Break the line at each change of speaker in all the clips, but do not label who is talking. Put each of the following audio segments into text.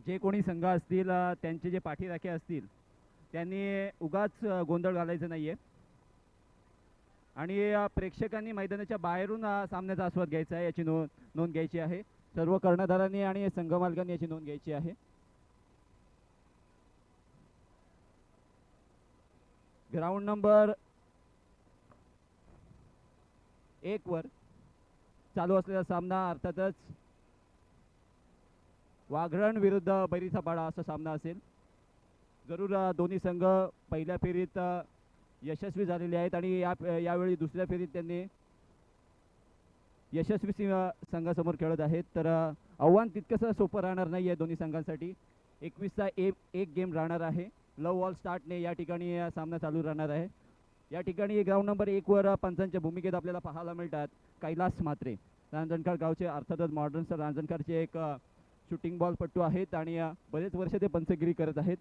जे कोणी संघ असतील त्यांचे जे पाठीराखे असतील त्यांनी उगाच गोंधळ घालायचं नाही आहे आणि प्रेक्षकांनी मैदानाच्या बाहेरून सामन्याचा आस्वाद घ्यायचा आहे याची नोंद घ्यायची आहे. सर्व कर्णधारांनी आणि संघ मालकांनी याची नोंद घ्यायची आहे. ग्राउंड नंबर 1 वर चालू असलेला सामना अर्थातच वाघरण विरुद्ध बैरीचा पाडा असा सामना असेल. जरूर दोन्ही संघ पहिल्या फेरीत यशस्वी झालेले आहेत आणि यावेळी दुसऱ्या फेरीत त्यांनी यशस्वी संघासमोर खेळत आहेत. तर आव्हान तितकंसं सोपं राहणार नाही आहे दोन्ही संघांसाठी. 21चा एक गेम राहणार आहे. लव ऑल स्टार्टने या ठिकाणी सामना चालू राहणार आहे. या ठिकाणी ग्राउंड नंबर 1 वर पंचांच्या भूमिकेत आपल्याला पाहायला मिळतात कैलास म्हात्रे, रांजणकर गावचे, अर्थातच मॉडर्न सर रांजणकरचे एक शूटिंग बॉल पट्टू आहेत आणि बरेच वर्ष ते पंचगिरी करत आहेत.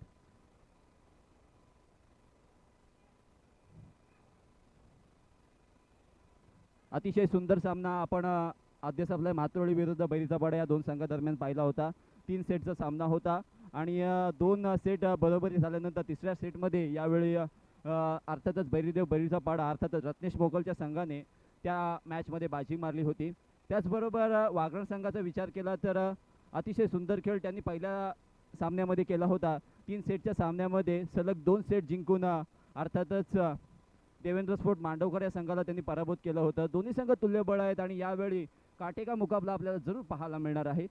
अतिशय सुंदर सामना आपण आद्य आपल्या मातोळी विरुद्ध बैरीचा पाडा या दोन संघादरम्यान पाहिला होता. 3 सेटचा सामना होता आणि 2 सेट बरोबरी झाल्यानंतर तिसऱ्या सेटमध्ये यावेळी अर्थातच बैरीचा पाडा अर्थातच रत्नेश मोगलच्या संघाने त्या मॅचमध्ये बाजी मारली होती. त्याचबरोबर वाघरण संघाचा विचार केला तर अतिशय सुंदर खेळ त्यांनी पहिल्या सामन्यामध्ये केला होता. 3 सेटच्या सामन्यामध्ये सलग 2 सेट जिंकून अर्थातच देवेंद्र स्पोर्ट मांडवकर या संघाला त्यांनी पराभूत केलं होतं. दोन्ही संघ तुल्यबळ आहेत आणि यावेळी काटेका मुकाबला आपल्याला जरूर पाहायला मिळणार आहे.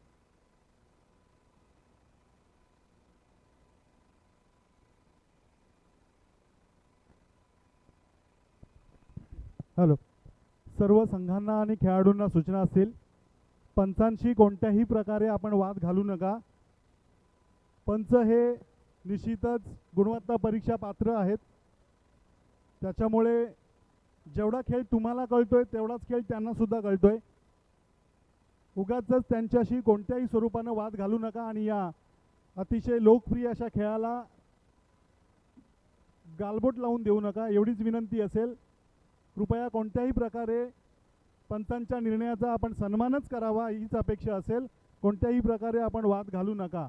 हॅलो, सर्व संघांना आणि खेळाडूंना सूचना असतील, पंचांशी कोणत्याही प्रकारे आपण वाद घालू नका. पंच हे निश्चितच गुणवत्ता परीक्षा पात्र आहेत. त्याच्यामुळे जेवढा खेळ तुम्हाला कळतोय तेवढाच खेळ त्यांना सुद्धा कळतोय. उगाचच त्यांच्याशी कोणत्याही स्वरूपानं वाद घालू नका आणि या अतिशय लोकप्रिय अशा खेळाला गालबोट लावून देऊ नका, एवढीच विनंती असेल. कृपया कोणत्याही प्रकारे पंचांच्या निर्णयाचा आपण सन्मानच करावा हीच अपेक्षा असेल. कोणत्याही प्रकारे आपण वाद घालू नका.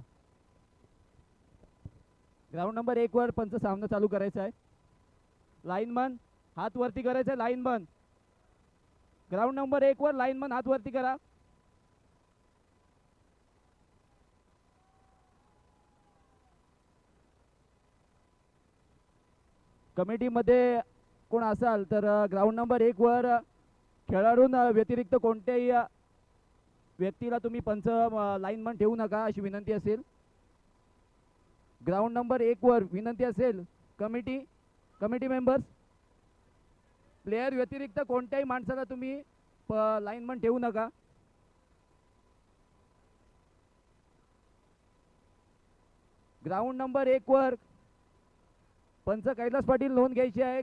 ग्राउंड नंबर 1 वर पंच सामना चालू करायचा आहे. लाईनमन हात वरती करायचा आहे. लाईनमन ग्राउंड नंबर 1 वर लाईनमन हात वरती करा. कमिटीमध्ये कोण असाल तर ग्राउंड नंबर 1 वर खेळाडून व्यतिरिक्त कोणत्याही व्यक्तीला तुम्ही पंच लाईनमन ठेवू नका अशी विनंती असेल. ग्राउंड नंबर 1 वर विनंती असेल कमिटी मेंबर्स, प्लेयर व्यतिरिक्त कोणत्याही माणसाला तुम्ही लाईनमन ठेवू नका. ग्राउंड नंबर 1 वर पंच कैलास पाटील नोंद घ्यायची आहे.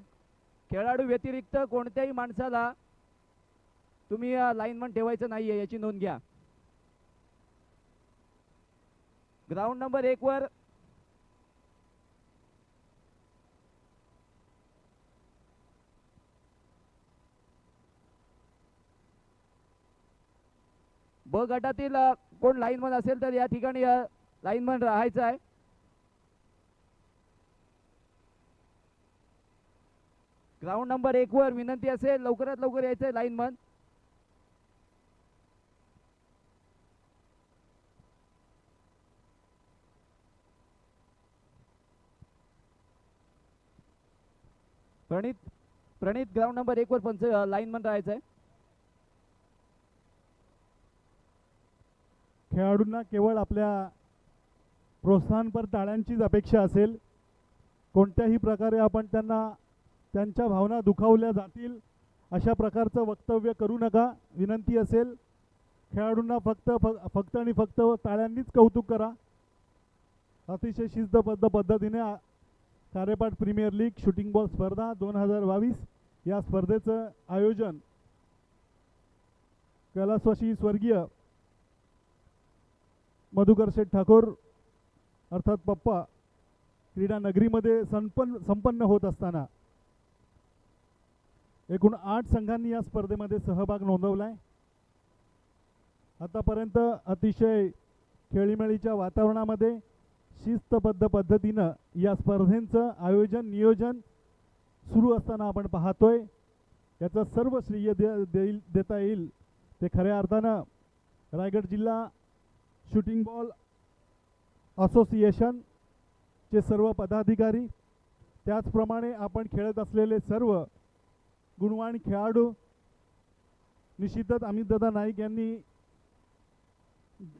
खेळाडू व्यतिरिक्त कोणत्याही माणसाला तुम्ही लाईनमन ठेवायचं नाहीये याची नोंद घ्या. ग्राउंड नंबर 1 वर ब गटातील कोण लाईनमन असेल तर या ठिकाणी लाईनमन राहायचं आहे. ग्राउंड नंबर 1 वर विनंती असेल लवकरात लवकर यायचं आहे लाईनमन. प्रणित ग्राउंड नंबर 1 वर पंच लाईनमन राहायचं आहे.
खेळाडूंना केवळ आपल्या प्रोत्साहनपर टाळ्यांचीच अपेक्षा असेल. कोणत्याही प्रकारे आपण त्यांच्या भावना दुखावल्या जातील अशा प्रकारचं वक्तव्य करू नका. विनंती असेल खेळाडूंना फक्त आणि फक्त टाळ्यांनीच कौतुक करा. अतिशय शिस्तबद्ध पद्धतीने कार्यपाठ प्रीमियर लीग शूटिंग बॉल स्पर्धा 2022 या स्पर्धेचं आयोजन कैलासवासी स्वर्गीय मधुकर शेठ ठाकूर अर्थात पप्पा क्रीडा नगरीमध्ये संपन्न होत असताना एकूण 8 संघांनी या स्पर्धेमध्ये सहभाग नोंदवलाय. आतापर्यंत अतिशय खेळीमेळीच्या वातावरणामध्ये शिस्तबद्ध पद्धतीनं या स्पर्धेंचं आयोजन नियोजन सुरू असताना आपण पाहतोय. याचं सर्व श्रेय देता येईल ते खऱ्या अर्थानं रायगड जिल्हा शूटिंग बॉल असोसिएशनचे सर्व पदाधिकारी, त्याचप्रमाणे आपण खेळत असलेले सर्व गुणवान खेळाडू. निश्चितच अमितदादा नाईक यांनी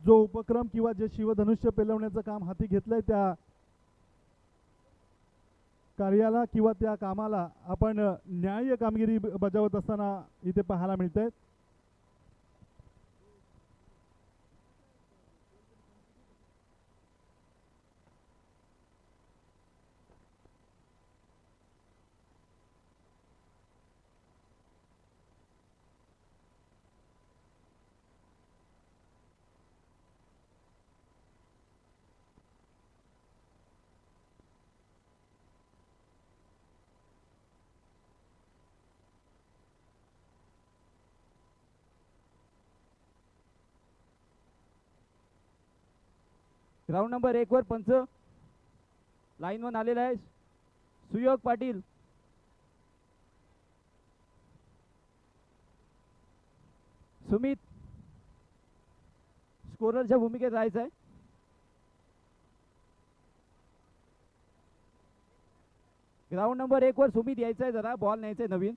जो उपक्रम किंवा जे शिवधनुष्य पेलवण्याचं काम हाती घेतलंय त्या कार्याला किंवा त्या कामाला आपण न्याय्य कामगिरी बजावत असताना इथे पाहायला मिळते.
ग्राउंड नंबर 1 वर पंच लाईन वन आलेला आहे. सुयोग पाटील, सुमित स्कोररच्या भूमिकेत राहायचं आहे. ग्राउंड नंबर 1 वर सुमित यायचं आहे, जरा बॉल न्यायचा आहे नवीन.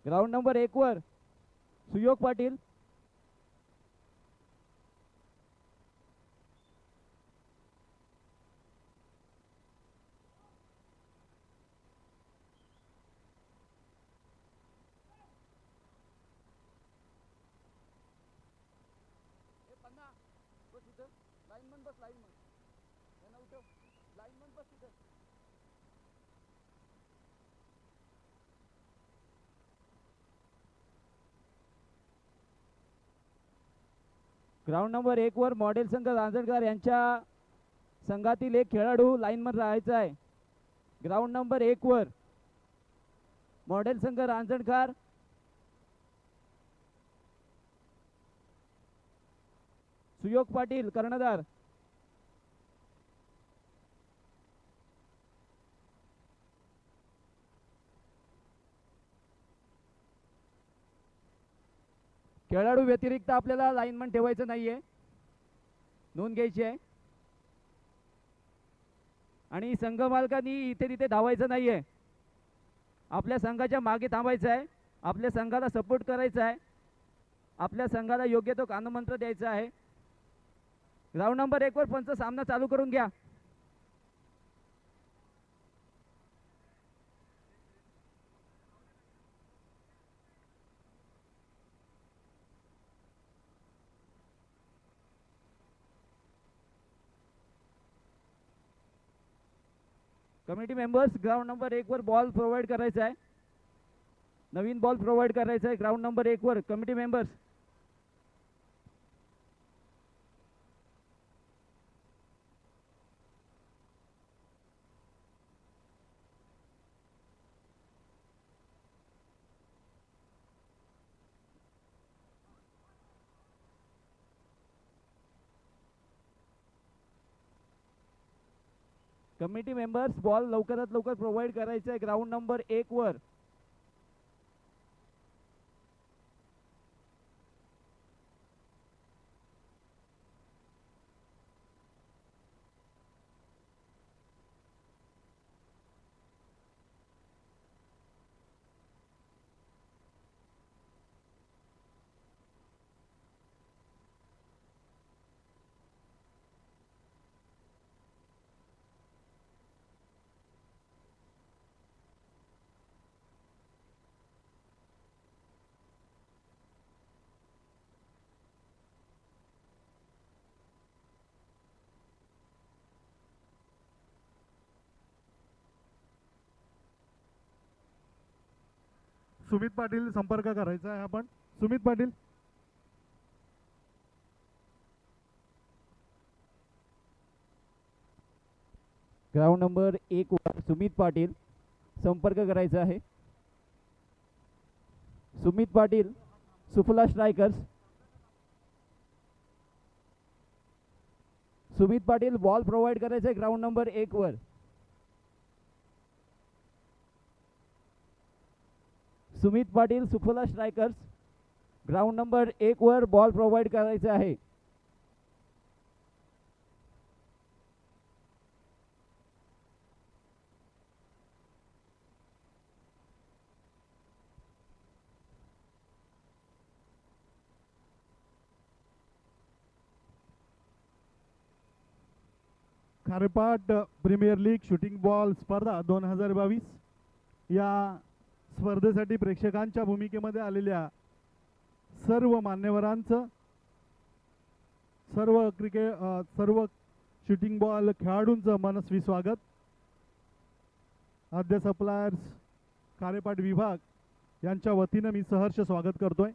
ग्राउंड नंबर 1 वर सुयोग पाटील, ग्राउंड नंबर 1 वर मॉडेल संघ रांजणकर यांच्या संघातील एक खेळाडू लाईनमध्ये राहायचा आहे. ग्राउंड नंबर 1 वर मॉडेल संघ रांजणकर, सुयोग पाटील कर्णधार. खेळाडू व्यतिरिक्त आपल्याला लाईनमन ठेवायचं नाहीये, नोंद घ्यायची आहे. आणि संघ मालकांनी इथे तिथे धावायचं नाहीये, आपल्या संघाच्या मागे थांबायचं आहे, आपल्या संघाला सपोर्ट करायचा आहे, आपल्या संघाला योग्य तो कानमंत्र द्यायचा आहे. ग्राउंड नंबर 1 वर पंच सामना चालू करून घ्या. कमिटी मेंबर्स, ग्राउंड नंबर 1 वर बॉल प्रोव्हाइड करायचा आहे, नवीन बॉल प्रोव्हाइड करायचा आहे. ग्राउंड नंबर 1 वर committee members. Committee members, ball लवकरात लवकर प्रोव्हाइड करायचा आहे ग्राउंड नंबर 1 वर.
सुमित पाटील संपर्क करायचा आहे आपण. सुमित पाटील.
ग्राउंड नंबर 1 वर सुमित पाटील संपर्क करायचा आहे. Sumit Patil Suphala strikers. Sumit Patil ball provide करायचं आहे ग्राउंड नंबर 1 वर. Sumit Patil Suphala strikers ground number 1 वर बॉल प्रोव्हाइड करायचे आहे.
खारेपाट प्रीमियर लीग शूटिंग बॉल स्पर्धा 2022 या स्पर्धेसाठी प्रेक्षकांच्या भूमिकेमध्ये आलेल्या सर्व मान्यवरांचं, सर्व शूटिंग बॉल खेळाडूंचं मनस्वी स्वागत. आद्य सप्लायर्स खारेपाट विभाग यांच्या वतीनं मी सहर्ष स्वागत करतोय.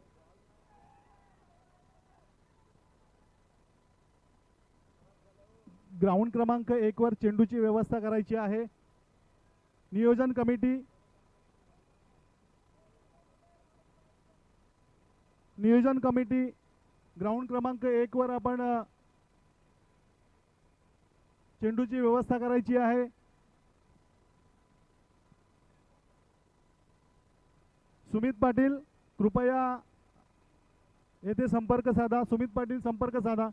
ग्राउंड क्रमांक 1 वर चेंडूची व्यवस्था करायची आहे. नियोजन कमिटी ग्राउंड क्रमांक 1 वर आपण चेंडूची व्यवस्था करायची आहे. सुमित पाटील कृपया येथे संपर्क साधा. सुमित पाटील संपर्क साधा.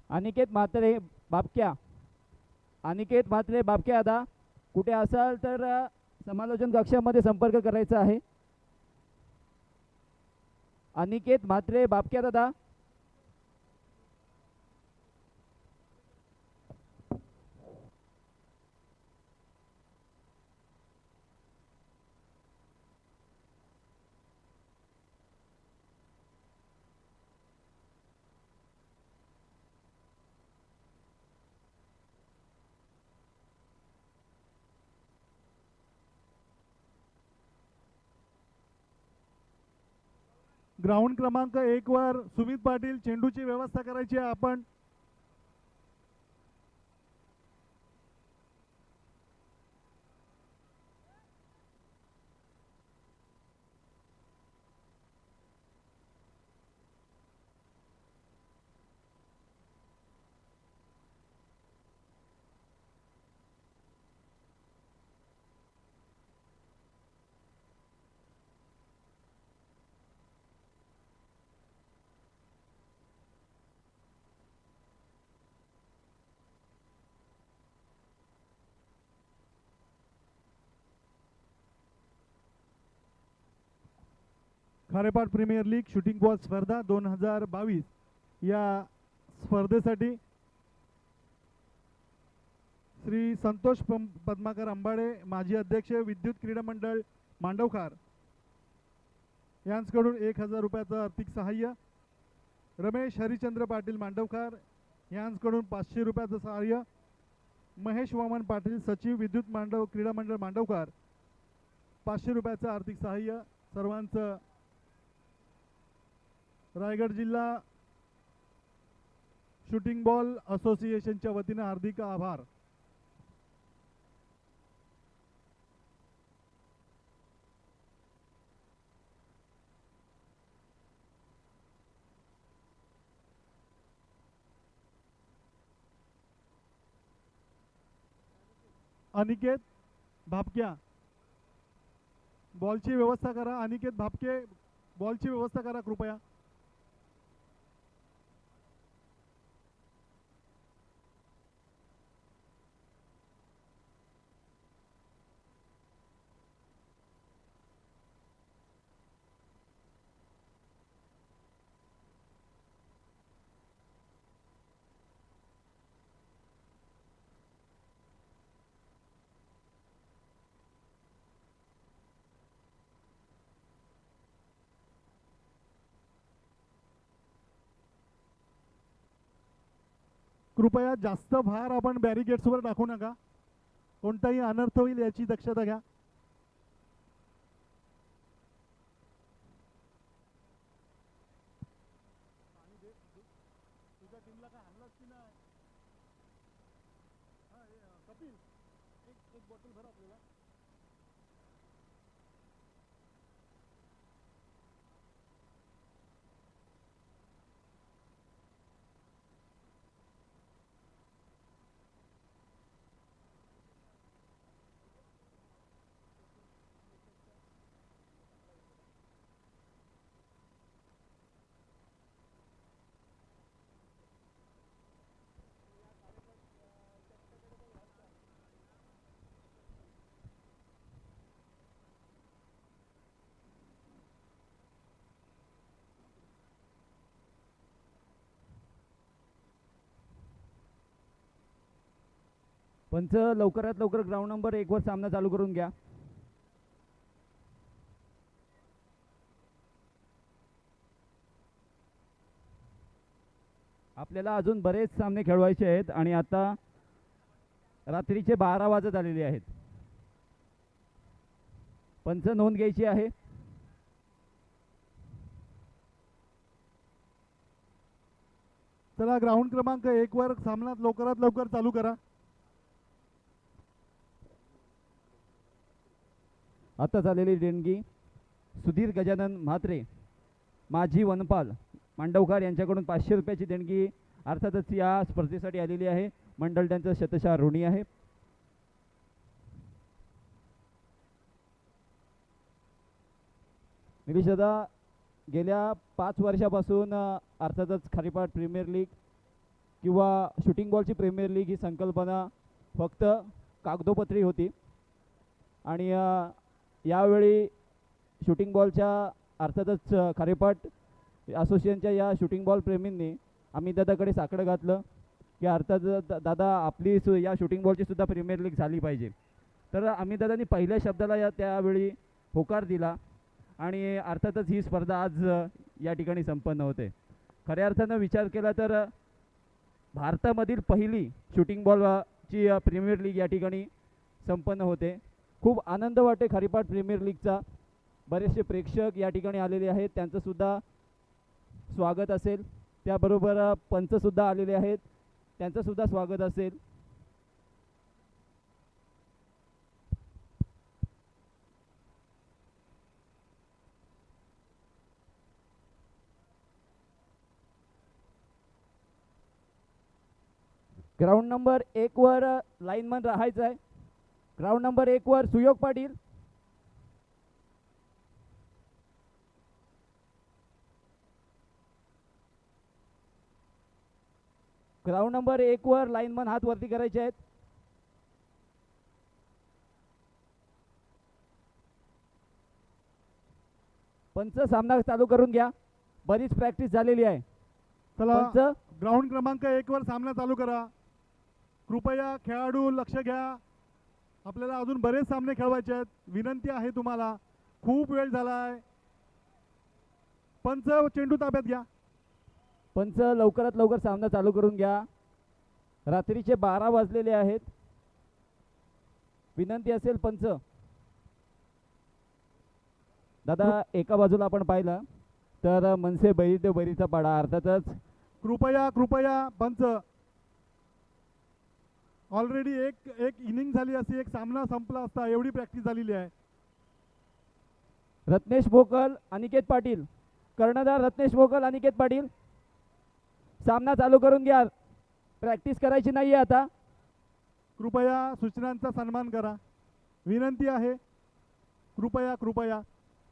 अनिकेत म्हात्रे बापक्या. अनिकेत म्हात्रे बापक्या दादा कुठे असाल तर समालोचन कक्षामध्ये संपर्क करायचा आहे. अनिकेत म्हात्रे बापक्या दादा.
ग्राउंड क्रमांक 1 वर सुमित पाटील चेंडूची व्यवस्था करायची आहे आपण. खारेपाट प्रीमियर लीग शूटिंग बॉल स्पर्धा 2022 या स्पर्धेसाठी श्री संतोष पद्माकर अंबाडे माजी अध्यक्ष विद्युत क्रीडा मंडळ मांडवखार यांच्याकडून 1000 रुपयाचं आर्थिक सहाय्य. रमेश हरिचंद्र पाटील मांडवखार यांच्याकडून 500 रुपयाचं सहाय्य. महेश वामन पाटील सचिव विद्युत क्रीडा मंडळ मांडवखार 500 रुपयाचं आर्थिक सहाय्य. सर्वांचं रायगड जिल्हा शूटिंग बॉल असोसिएशनच्या वतीने हार्दिक आभार. अनिकेत भापक्या बॉलची व्यवस्था करा. अनिकेत भापके बॉलची व्यवस्था करा कृपया. कृपया जास्त भार आपण बॅरिकेड्सवर टाकू नका. कोणताही अनर्थ होईल याची दक्षता घ्या. तुझ्या टीमला काय हल्लाच की नाही? कपिल, एक एक बॉटल भर आपल्याला.
पंच लवकरात लवकर ग्राउंड नंबर 1 वर सामना चालू करून घ्या. आपल्याला अजून बरेच सामने खेळवायचे आहेत आणि आता रात्रीचे 12 वाजत आलेले आहेत. पंच नोंद घ्यायची आहे.
चला ग्राउंड क्रमांक 1 वर सामना लवकरात लवकर चालू करा.
आता झालेली देणगी सुधीर गजानन म्हात्रे माजी वनपाल मांडवकार यांच्याकडून 500 रुपयाची देणगी अर्थातच या स्पर्धेसाठी आलेली आहे. मंडळ त्यांचं शतशः ऋणी आहे. निलेश दादा, गेल्या 5 वर्षापासून अर्थातच खारीपाट प्रीमियर लीग किंवा शूटिंग बॉलची प्रीमियर लीग ही संकल्पना फक्त कागदोपत्री होती आणि यावेळी शूटिंग बॉलच्या अर्थातच खारीपाट असोसिएशनच्या या शूटिंग बॉल प्रेमींनी अमित दादाकडे साकडं घातलं की अर्थात दादा आपली या शूटिंग बॉलची सुद्धा प्रीमियर लीग झाली पाहिजे. तर अमित दादांनी पहिल्या शब्दाला त्यावेळी होकार दिला आणि अर्थातच ही स्पर्धा आज या ठिकाणी संपन्न होते. खऱ्या अर्थानं विचार केला तर भारतामधील पहिली शूटिंग बॉलची प्रीमियर लीग या ठिकाणी संपन्न होते. खूप आनंद वाटे खारीपाट प्रीमियर लीगचा. बरेचसे प्रेक्षक या ठिकाणी आलेले आहेत, त्यांचं सुद्धा स्वागत असेल. त्याबरोबर पंचसुद्धा आलेले आहेत, त्यांचं सुद्धा स्वागत असेल. ग्राउंड नंबर 1 वर लाईनमन राहायचं आहे. ग्राउंड नंबर 1 वर सुयोग पाटील, ग्राउंड नंबर 1 वर लाईनमन हात वरती करायचे आहेत. पंच सामना चालू करून घ्या, बरीच प्रॅक्टिस झालेली आहे.
चला
पंच
ग्राउंड क्रमांक 1 वर सामना चालू करा. कृपया खेळाडू लक्ष घ्या, आपल्याला अजून बरेच सामने खेळवायचे आहेत. विनंती आहे तुम्हाला, खूप वेळ झालाय. पंच चेंडू ताब्यात घ्या.
पंच लवकरात लवकर सामना चालू करून घ्या. रात्रीचे 12 वाजलेले आहेत. विनंती असेल पंच. दादा एका बाजूला आपण पाहिलं तर मनसे बैरी बैरीचा पाडा अर्थातच.
कृपया कृपया पंच, ऑलरेडी एक इनिंग झाली असती, एक सामना संपला असता, एवढी प्रॅक्टिस झालेली आहे.
रत्नेश भोकल, अनिकेत पाटील, कर्णधार रत्नेश भोकल, अनिकेत पाटील, सामना चालू करून घ्या. प्रॅक्टिस करायची नाहीये आता.
कृपया सूचनांचा सन्मान करा, विनंती आहे. कृपया कृपया.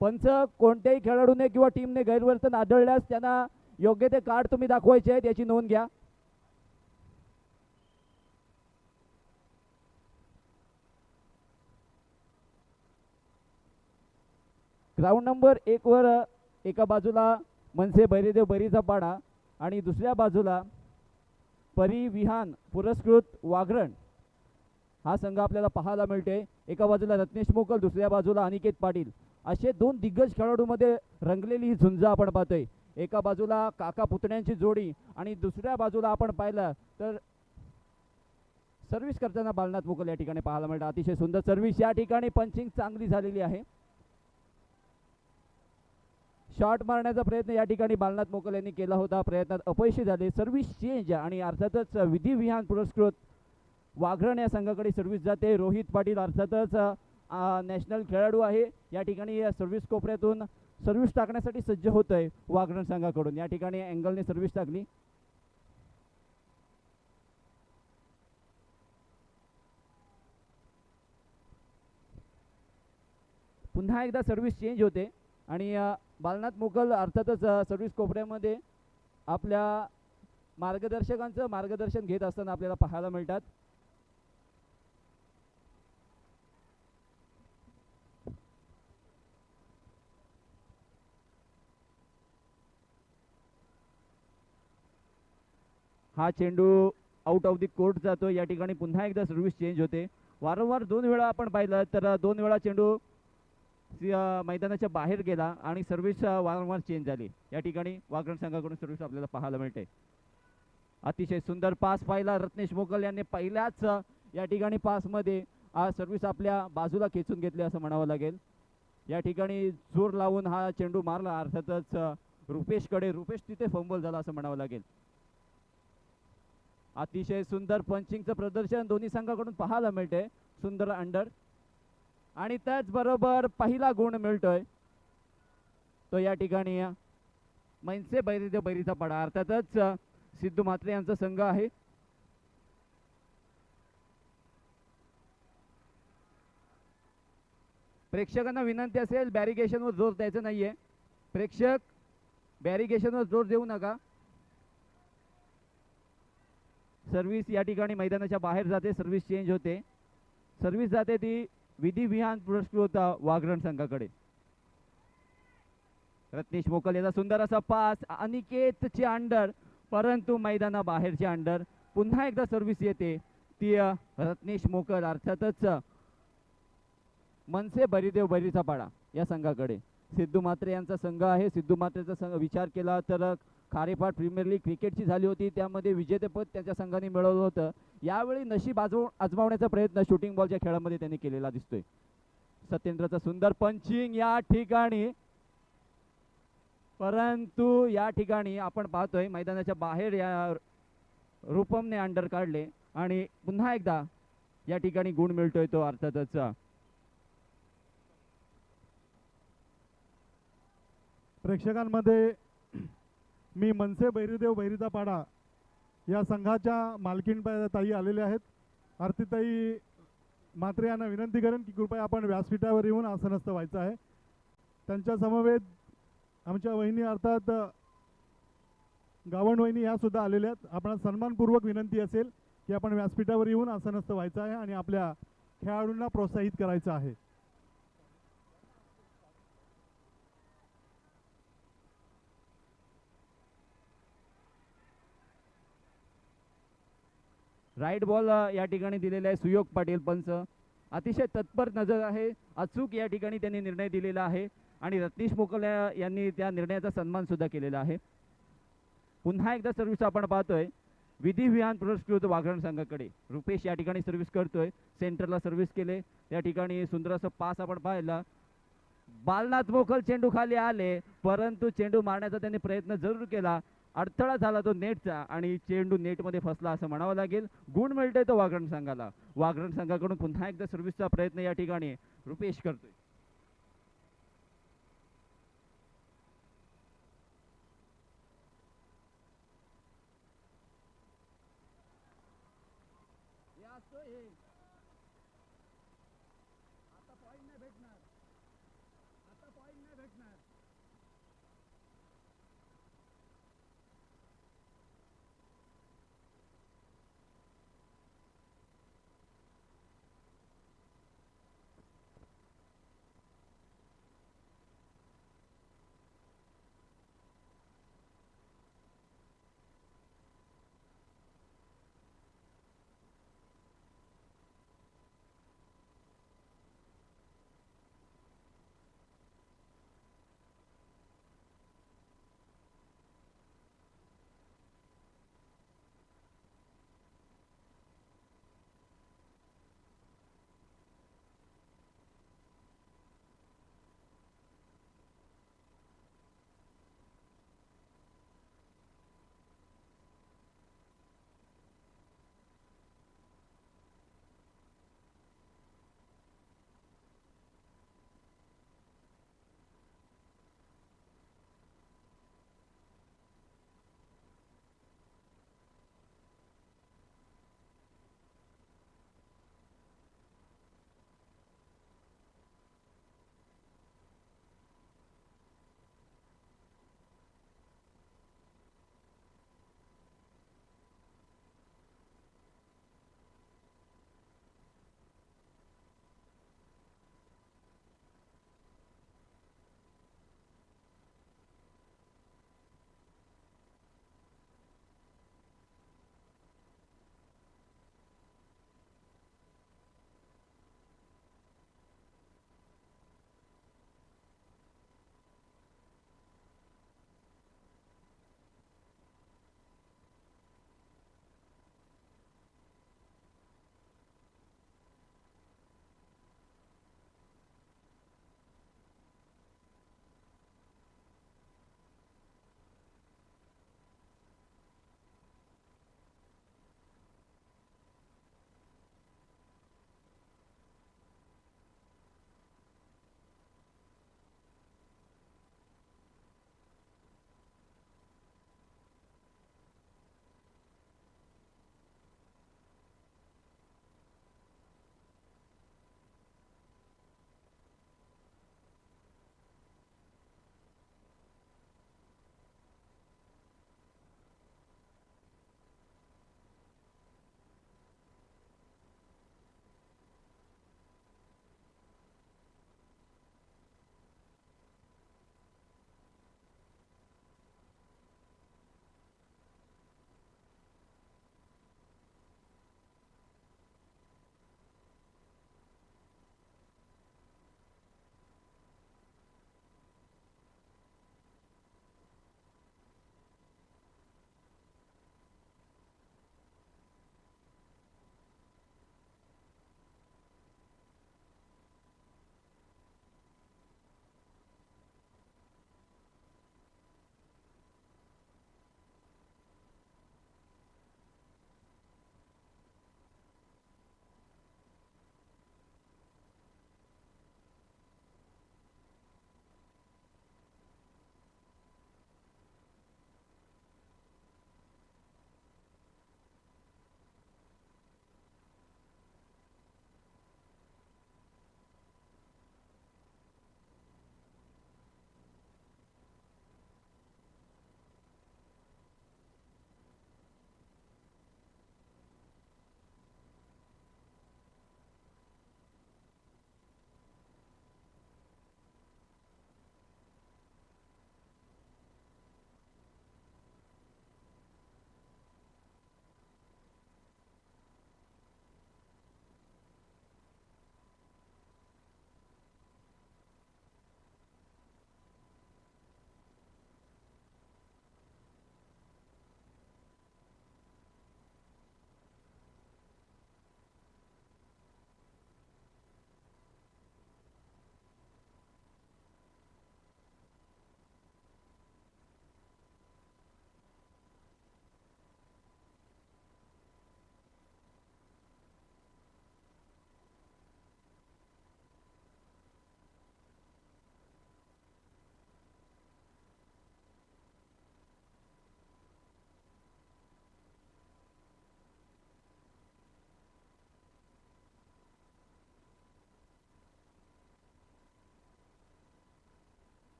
पंच कोणत्याही खेळाडूने किंवा टीमने गैरवर्तन आढळल्यास त्यांना योग्य ते कार्ड तुम्ही दाखवायचे आहेत, याची नोंद घ्या. ग्राउंड नंबर 1 वर एका बाजूला मनसे बैरीदेव बैरीचा पाडा आणि दुसऱ्या बाजूला परिविहान पुरस्कृत वाघरण हा संघ आपल्याला पाहायला मिळते. एका बाजूला रत्नेश मोकल, दुसऱ्या बाजूला अनिकेत पाटील, असे 2 दिग्गज खेळाडूमध्ये रंगलेली ही झुंज आपण पाहतोय. एका बाजूला काका पुतण्यांची जोडी आणि दुसऱ्या बाजूला आपण पाहिलं तर सर्व्हिस करताना बालनाथ मोकल या ठिकाणी पाहायला मिळतं. अतिशय सुंदर सर्व्हिस या ठिकाणी. पंचिंग चांगली झालेली आहे. शॉट मारण्याचा प्रयत्न या ठिकाणी बालनाथ मोकल यांनी केला होता, प्रयत्नात अपयशी झाले. सर्व्हिस चेंज आणि अर्थातच विधिविहान पुरस्कृत वाघरण या संघाकडे सर्व्हिस जाते. रोहित पाटील अर्थातच नॅशनल खेळाडू आहे, या ठिकाणी सर्व्हिस कोपऱ्यातून सर्व्हिस टाकण्यासाठी सज्ज होत आहे वाघरण संघाकडून. या ठिकाणी अँगलने सर्व्हिस टाकली. पुन्हा एकदा सर्व्हिस चेंज होते आणि बालनाथ मोकल अर्थातच सर्व्हिस कोपऱ्यामध्ये आपल्या मार्गदर्शकांचं मार्गदर्शन घेत असताना आपल्याला पाहायला मिळतात. हा चेंडू आउट ऑफ द कोर्ट जातो. या ठिकाणी पुन्हा एकदा सर्व्हिस चेंज होते. वारंवार 2 वेळा आपण पाहिलं तर 2 वेळा चेंडू मैदानाच्या बाहेर गेला आणि सर्व्हिस वारंवार चेंज झाली. या ठिकाणी वाघरण संघाकडून सर्व्हिस आपल्याला पाहायला मिळते. अतिशय सुंदर पास पाहिला रत्नेश मोकल यांनी. पहिल्याच या ठिकाणी पासमध्ये सर्व्हिस आपल्या बाजूला खेचून घेतली असं म्हणावं लागेल. या ठिकाणी जोर लावून हा चेंडू मारला अर्थातच रुपेशकडे. रुपेश तिथे फंबल झाला असं म्हणावं लागेल. अतिशय सुंदर पंचिंगचं प्रदर्शन दोन्ही संघाकडून पाहायला मिळते. सुंदर अंडर आणि त्याचबरोबर पहिला गुण मिळतोय तो या ठिकाणी मनसे बैरीचा पाडा अर्थातच सिद्धू म्हात्रे यांचा संघ आहे. प्रेक्षकांना विनंती असेल बॅरिगेशनवर जोर द्यायचा नाहीये. प्रेक्षक बॅरिगेशनवर जोर देऊ नका. सर्व्हिस या ठिकाणी मैदानाच्या बाहेर जाते. सर्व्हिस चेंज होते. सर्व्हिस जाते ती विधिविहान पुरस्कृत वाघरण संघाकडे. रत्नेश मोकल याचा सुंदर असा पास. अनिकेतचे अंडर परंतु मैदानाबाहेरचे अंडर. पुन्हा एकदा सर्व्हिस येते ती रत्नेश मोकल अर्थातच मनसे बरिदेव बैरीचा पाडा या संघाकडे. सिद्धू म्हात्रे यांचा संघ आहे. सिद्धू म्हात्रेचा संघ विचार केला तर खारेपाट प्रीमियर लीग क्रिकेटची झाली होती, त्यामध्ये विजेतेपद त्याच्या संघाने मिळवलं होतं. यावेळी नशीब आजमावण्याचा प्रयत्न शूटिंग बॉलच्या खेळामध्ये त्यांनी केलेला दिसतोय. सत्येंद्रचा सुंदर पंचिंग या ठिकाणी, परंतु या ठिकाणी आपण पाहतोय मैदानाच्या बाहेर या रूपमने अंडर काढले आणि पुन्हा एकदा या ठिकाणी गुण मिळतोय तो अर्थातच
प्रेक्षकांमध्ये मी मनसे बैरीदेव बैरीचा पाडा या संघाच्या मालकीण ताई आलेल्या आहेत. आरतीताई म्हात्रे यांना विनंती करेन की कृपया आपण व्यासपीठावर येऊन आसनस्थ व्हायचं आहे. त्यांच्या समवेत आमच्या वहिनी अर्थात गावण वहिनी या सुद्धा आलेल्या आहेत. आपण सन्मानपूर्वक विनंती असेल की आपण व्यासपीठावर येऊन आसनस्थ व्हायचं आहे आणि आपल्या खेळाडूंना प्रोत्साहित करायचं आहे.
राईट बॉल या ठिकाणी दिलेला आहे सुयोग पाटील पंच. अतिशय तत्पर नजर आहे. अचूक या ठिकाणी त्यांनी निर्णय दिलेला आहे आणि रत्नेश मोकल यांनी त्या निर्णयाचा सन्मान सुद्धा केलेला आहे. पुन्हा एकदा सर्व्हिस आपण पाहतोय विधिविहान पुरस्कृत वाघरण संघाकडे. रुपेश या ठिकाणी सर्व्हिस करतोय. सेंटरला सर्व्हिस केले. त्या ठिकाणी सुंदर असं पास आपण पाहिला. बालनाथ मोकल चेंडू खाली आले परंतु चेंडू मारण्याचा त्यांनी प्रयत्न जरूर केला. अडथळा झाला तो नेटचा आणि चेंडू नेटमध्ये फसला असं म्हणावं लागेल. गुण मिळतोय तो वाघरण संघाला. वाघरण संघाकडून पुन्हा एकदा सर्व्हिसचा प्रयत्न या ठिकाणी रुपेश करतोय. आता पॉइंट नाही भेटणार.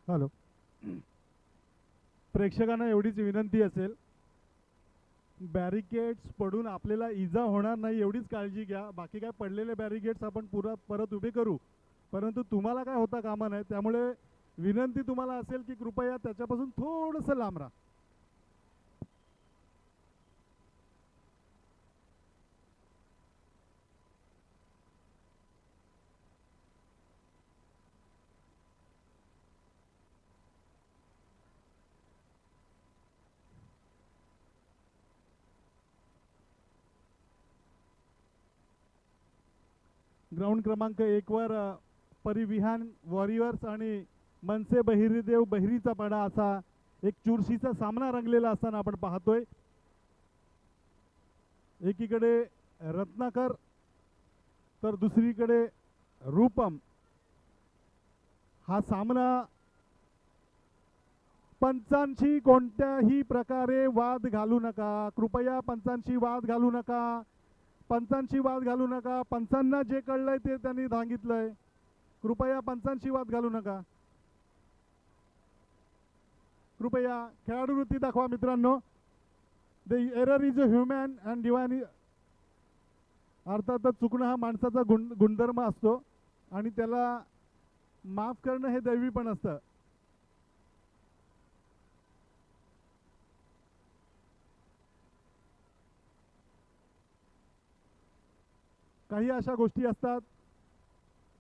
हॅलो. प्रेक्षकांना एवढीच विनंती असेल, बॅरिकेड्स पडून आपल्याला इजा होणार नाही एवढीच काळजी घ्या. बाकी काय पडलेले बॅरिकेड्स आपण परत उभे करू, परंतु तुम्हाला काय होता कामा नये. त्यामुळे विनंती तुम्हाला असेल की कृपया त्याच्यापासून थोडंसं लांब राहा. ग्राउंड क्रमांक 1 वर परिविहान वॉरियर्स आणि मनसे बहिरीदेव बहिरीचा पाडा असा एक चुरशीचा सामना रंगलेला असताना आपण पाहतोय. एकीकडे रत्नाकर तर दुसरीकडे रूपम. हा सामना पंचांशी कोणत्याही प्रकारे वाद घालू नका. कृपया पंचांशी वाद घालू नका. पंचांशी वाद घालू नका. पंचांना जे कळलंय ते त्यांनी सांगितलंय. कृपया पंचांशी वाद घालू नका. कृपया खेळाडू वृत्ती दाखवा मित्रांनो. The error is a human and divine. अर्थातच चुकणं हा माणसाचा गुणधर्म असतो आणि त्याला माफ करणं हे दैवी पण असतं. काही अशा गोष्टी असतात,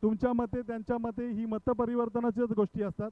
तुमच्या मते त्यांच्या मते ही मतपरिवर्तनाच्याच गोष्टी असतात.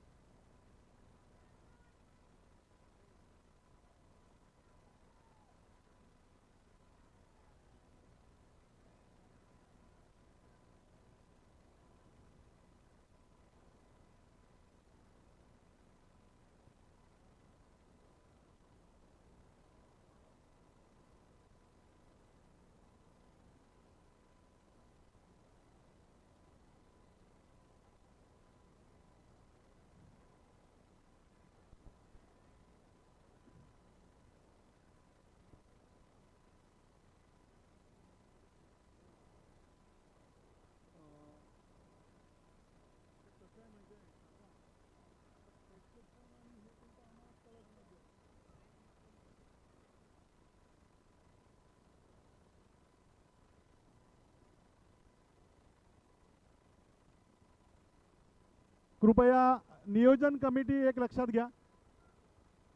कृपया नियोजन कमिटी एक लक्षात घ्या.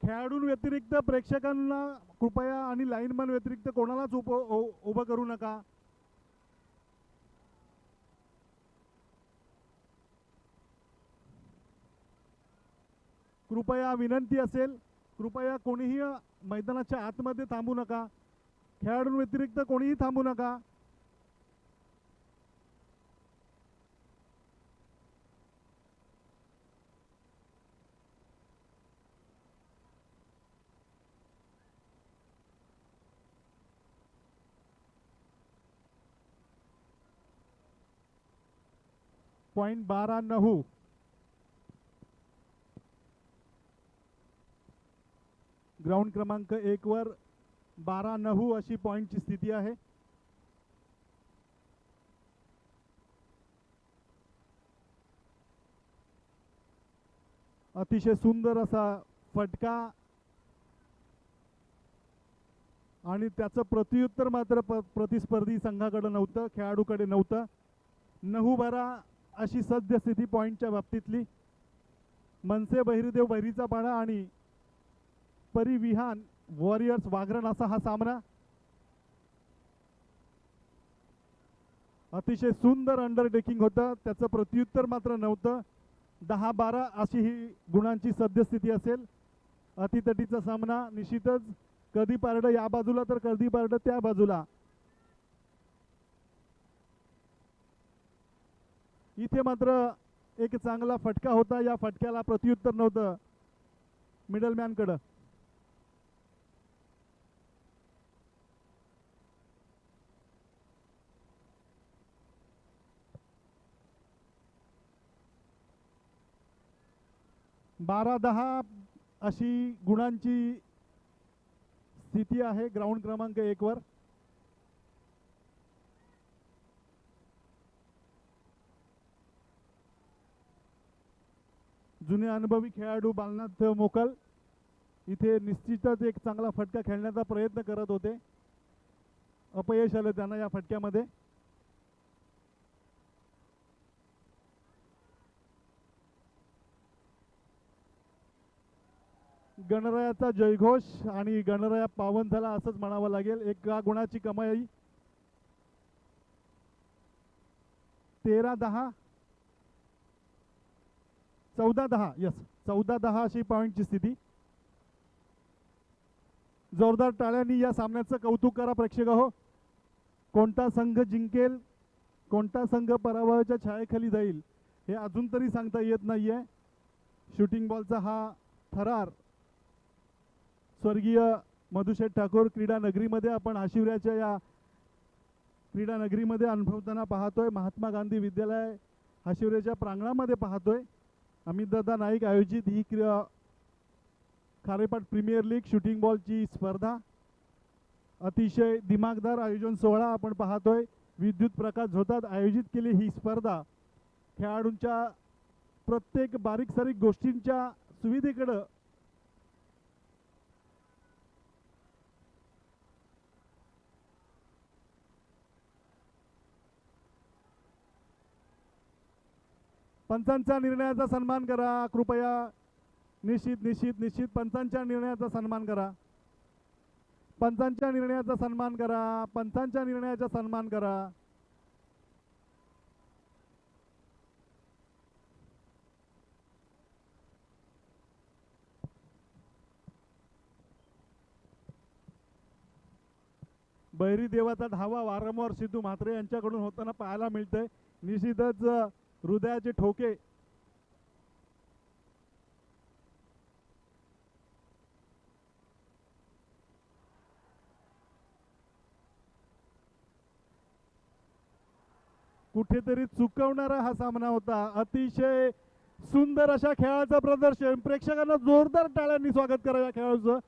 खेळाडूंव्यतिरिक्त प्रेक्षकांना कृपया आणि लाईनमन व्यतिरिक्त कोणालाच उभं करू नका. कृपया विनंती असेल, कृपया कोणीही मैदानाच्या आतमध्ये थांबू नका. खेळाडूंव्यतिरिक्त कोणीही थांबू नका. पॉइंट 12-9. ग्राउंड क्रमांक 1 वर 12-9 अशी पॉइंटची स्थिती आहे. अतिशय सुंदर असा फटका आणि त्याचं प्रत्युत्तर मात्र प्रतिस्पर्धी संघाकडे नव्हतं, खेळाडूकडे नव्हतं. 9-12 अशी सद्यस्थिती पॉइंटच्या बाबतीतली. मनसे बहिरीदेव बहिरीचा पाडा आणि परिविहान वॉरियर्स वाघरण असा हा सामना. अतिशय सुंदर अंडरटेकिंग होतं, त्याचं प्रत्युत्तर मात्र नव्हतं. 10-12 अशी ही गुणांची सद्यस्थिती असेल. अतितटीचा सामना निश्चितच. कधी पारडं या बाजूला तर कधी पारडं त्या बाजूला. इथे मात्र एक चांगला फटका होता, या फटक्याला प्रत्युत्तर नव्हतं मिडलमॅनकडं. बारा 10 अशी गुणांची स्थिती आहे ग्राउंड क्रमांक 1 वर. जुने अनुभवी खेळाडू बालनाथ मोकल इथे निश्चितच एक चांगला फटका खेळण्याचा प्रयत्न करत होते. अपयश आलं त्यांना या फटक्यामध्ये. गणरायाचा जयघोष आणि गणराया पावन झाला असंच म्हणावं लागेल. एका गुणाची कमाई. 13-10 14-10 यस 14-10 अशी पॉईंटची स्थिती. जोरदार टाळ्यांनी या सामन्याचं कौतुक करा प्रेक्षक हो. कोणता संघ जिंकेल, कोणता संघ पराभवाच्या छायेखाली जाईल हे अजून तरी सांगता येत नाहीये. शूटिंग बॉलचा हा थरार स्वर्गीय मधुशेठ ठाकूर क्रीडा नगरीमध्ये आपण हाशिवऱ्याच्या या क्रीडा नगरीमध्ये अनुभवताना पाहतोय. महात्मा गांधी विद्यालय हाशिवऱ्याच्या प्रांगणामध्ये पाहतोय. अमितदादा नाईक आयोजित ही खारेपाट प्रीमियर लीग शूटिंग बॉलची स्पर्धा अतिशय दिमागदार आयोजन सोहळा आपण पाहतोय. विद्युत प्रकाश झोतात आयोजित केली ही स्पर्धा खेळाडूंच्या प्रत्येक बारीक सारीक गोष्टींच्या सुविधेकडं पंचांच्या निर्णयाचा सन्मान करा कृपया. निश्चित निश्चित निश्चित पंचांच्या निर्णयाचा सन्मान करा. पंचांच्या निर्णयाचा सन्मान करा. पंचांच्या निर्णयाचा सन्मान करा. बैरी देवाचा धावा वारंवार सिद्धू म्हात्रे यांच्याकडून होताना पाहायला मिळतंय. निश्चितच हृदयाचे ठोके कुठेतरी चुकवणारा हा सामना होता. अतिशय सुंदर अशा खेळाचं प्रदर्शन. प्रेक्षकांना जोरदार टाळ्यांनी स्वागत करा. या खेळाचं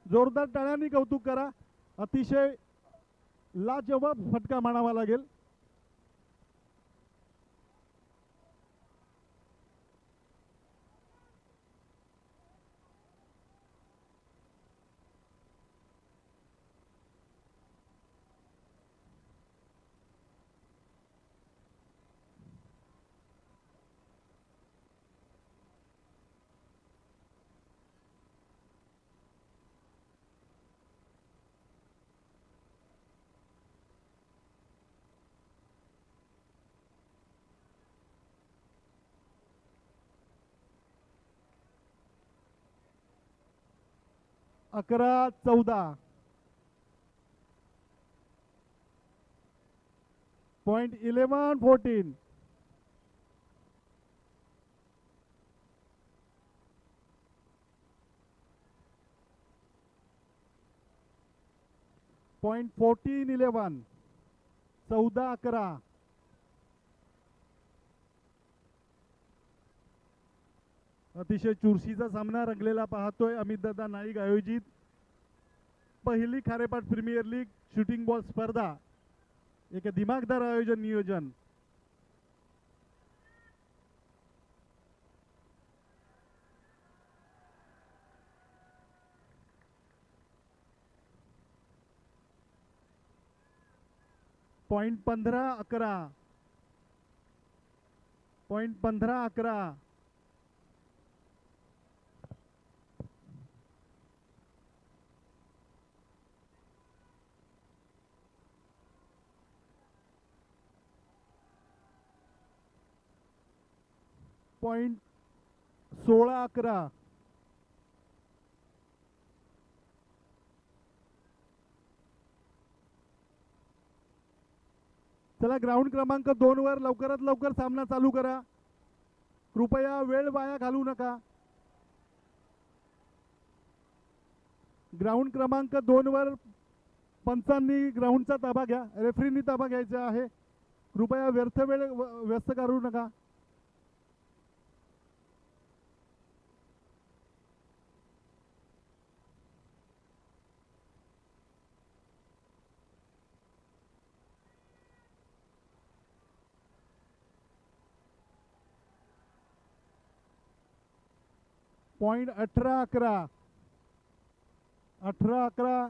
जोरदार टाळ्यांनी कौतुक करा. अतिशय लाजवाब फटका म्हणावा लागेल. अकरा 14 पॉइंट 11-14 पॉइंट 14-11 14-11 अतिशय चुरशीचा सामना रंगलेला पाहतोय. अमितदादा नाईक आयोजित पहिली खारेपाट प्रीमियर लीग शूटिंग बॉल स्पर्धा. एक दिमागदार आयोजन नियोजन. पॉइंट 15-11 पॉइंट 15-11 पॉइंट 16-11 चला ग्राउंड क्रमांक 2 वर लवकरात लवकर सामना चालू करा. कृपया वेळ वाया घालवू नका. ग्राउंड क्रमांक 2 वर पंचांनी ग्राउंडचा ताबा घ्या. रेफरींनी ताबा घ्यायचा आहे. कृपया व्यर्थ वेळ व्यस्त करू नका. पॉईंट 18-11. 18-11.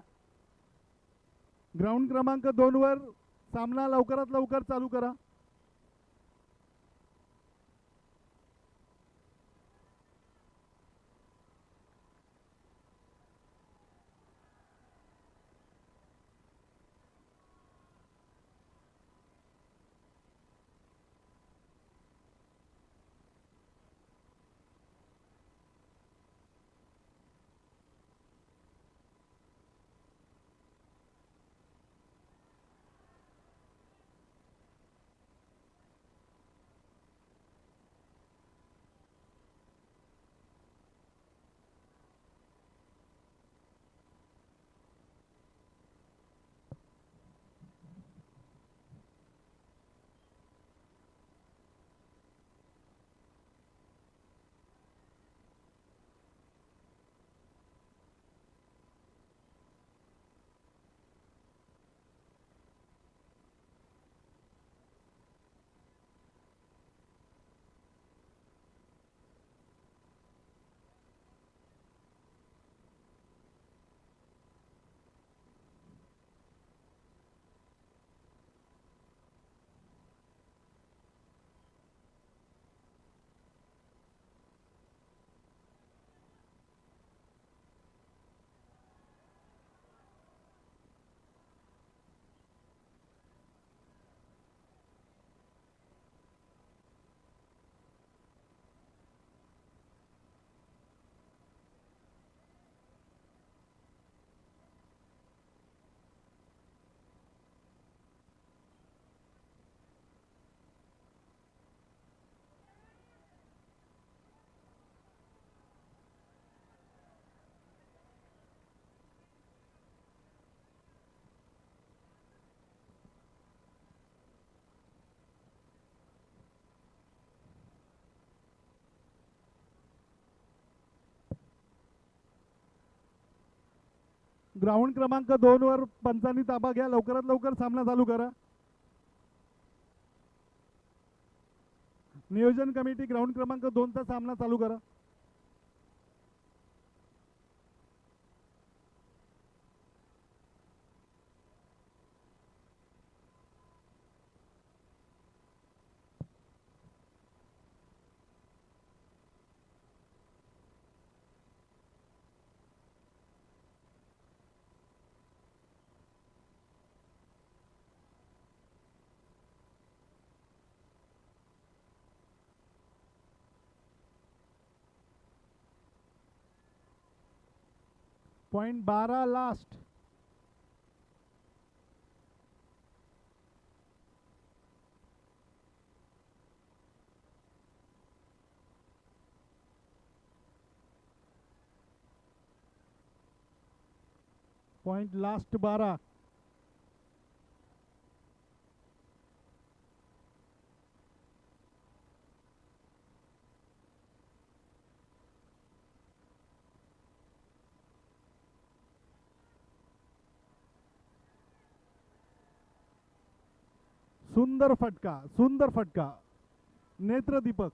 ग्राउंड क्रमांक 2 वर सामना लवकरात लवकर चालू करा. ग्राउंड क्रमांक 2 वर पंचांनी ताबा घ्या. लवकरात लवकर सामना चालू करा. नियोजन कमिटी ग्राउंड क्रमांक 2 चा सामना चालू करा. Point 12 last. Point last 12. सुंदर फटका, सुंदर फटका. नेत्रदीपक.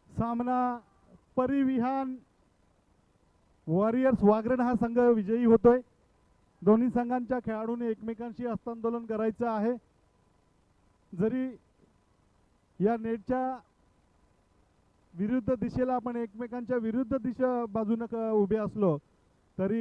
सामना परिविहान वॉरियर्स वागरण हा संघ विजयी होतोय. दोन्ही संघांच्या खेळाडूंनी एकमेकांशी हस्तांदोलन करायचं आहे. जरी या नेटच्या विरुद्ध दिशेला आपण एकमेकांच्या विरुद्ध दिशा बाजूनं उभे असलो तरी